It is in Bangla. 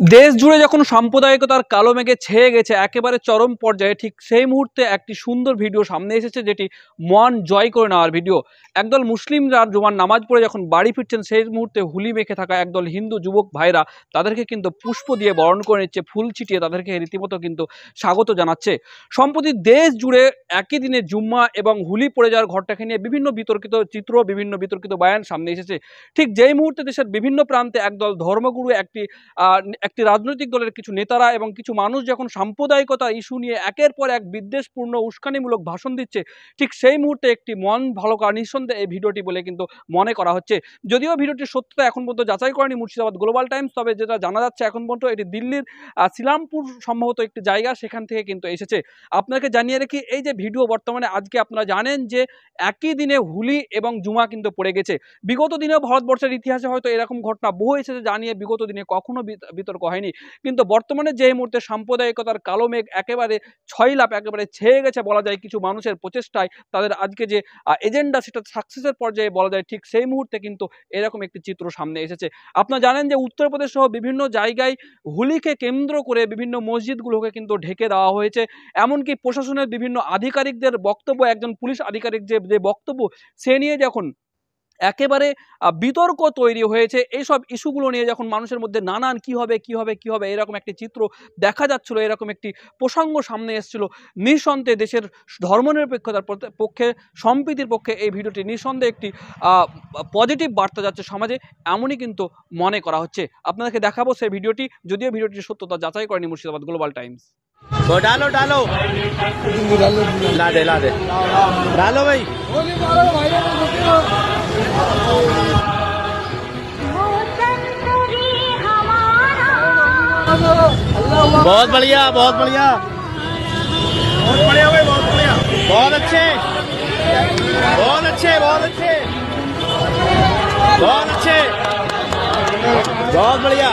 দেশ জুড়ে যখন সাম্প্রদায়িকতার কালো মেঘে ছেয়ে গেছে একেবারে চরম পর্যায়ে, ঠিক সেই মুহূর্তে একটি সুন্দর ভিডিও সামনে এসেছে, যেটি মন জয় করে নেওয়ার ভিডিও। একদল মুসলিমরা জুমার নামাজ পড়ে যখন বাড়ি ফিরছেন, সেই মুহূর্তে হুলি মেখে থাকা একদল হিন্দু যুবক ভাইরা তাদেরকে কিন্তু পুষ্প দিয়ে বরণ করে নিচ্ছে, ফুল ছিটিয়ে তাদেরকে রীতিমতো কিন্তু স্বাগত জানাচ্ছে। সম্প্রতি দেশ জুড়ে একই দিনে জুম্মা এবং হুলি পড়ে যাওয়ার ঘটনাকে নিয়ে বিভিন্ন বিতর্কিত চিত্র, বিভিন্ন বিতর্কিত বয়ান সামনে এসেছে। ঠিক যেই মুহূর্তে দেশের বিভিন্ন প্রান্তে একদল ধর্মগুরু, একটি রাজনৈতিক দলের কিছু নেতারা এবং কিছু মানুষ যখন সাম্প্রদায়িকতা ইস্যু নিয়ে একের পর এক বিদ্বেষপূর্ণ উস্কানিমূলক ভাষণ দিচ্ছে, ঠিক সেই মুহূর্তে একটি মন ভালো করা নিঃসন্দেহে এই ভিডিওটি বলে কিন্তু মনে করা হচ্ছে। যদিও ভিডিওটির সত্যতা এখন পর্যন্ত যাচাই করেনি মুর্শিদাবাদ গ্লোবাল টাইমস, তবে যেটা জানা যাচ্ছে এখন পর্যন্ত এটি দিল্লির সিলামপুর সম্ভবত একটি জায়গা, সেখান থেকে কিন্তু এসেছে। আপনাকে জানিয়ে রাখি, এই যে ভিডিও বর্তমানে আজকে আপনারা জানেন যে একই দিনে হুলি এবং জুমা কিন্তু পড়ে গেছে। বিগত দিনেও ভারতবর্ষের ইতিহাসে হয়তো এরকম ঘটনা বহু এসেছে, জানিয়ে বিগত দিনে কখনো বিতর্ক হয়নি। কিন্তু বর্তমানে যে মুহূর্তে সাম্প্রদায়িকতার কালো মেঘ একেবারে ছয়লাপ, একেবারে ছেয়ে গেছে বলা যায় কিছু মানুষের প্রচেষ্টায়, তাদের আজকে যে এজেন্ডা সেটা সাকসেসের পর্যায়ে বলা যায়, ঠিক সেই মুহূর্তে কিন্তু এরকম একটি চিত্র সামনে এসেছে। আপনারা জানেন যে উত্তরপ্রদেশ সহ বিভিন্ন জায়গায় হুলিকে কেন্দ্র করে বিভিন্ন মসজিদগুলোকে কিন্তু ঢেকে দেওয়া হয়েছে। এমনকি প্রশাসনের বিভিন্ন আধিকারিকদের বক্তব্য, একজন পুলিশ আধিকারিক যে বক্তব্য সে নিয়ে যখন একেবারে বিতর্ক তৈরি হয়েছে, এইসব ইস্যুগুলো নিয়ে যখন মানুষের মধ্যে নানান কি হবে এরকম একটি চিত্র দেখা যাচ্ছিল, এরকম একটি প্রসঙ্গ সামনে এসেছিল, নিঃসন্দেহে দেশের ধর্মনিরপেক্ষতার পক্ষে, সম্প্রীতির পক্ষে এই ভিডিওটি নিঃসন্দেহে একটি পজিটিভ বার্তা যাচ্ছে সমাজে, এমনই কিন্তু মনে করা হচ্ছে। আপনাদেরকে দেখাবো সেই ভিডিওটি, যদিও ভিডিওটির সত্যতা যাচাই করেনি মুর্শিদাবাদ গ্লোবাল টাইমস। डालो डालो ला दे डालो भाई। बहुत बढ़िया बहुत बढ़िया बहुत बढ़िया भाई, बहुत बढ़िया, बहुत अच्छे बहुत अच्छे बहुत अच्छे बहुत अच्छे बहुत बढ़िया।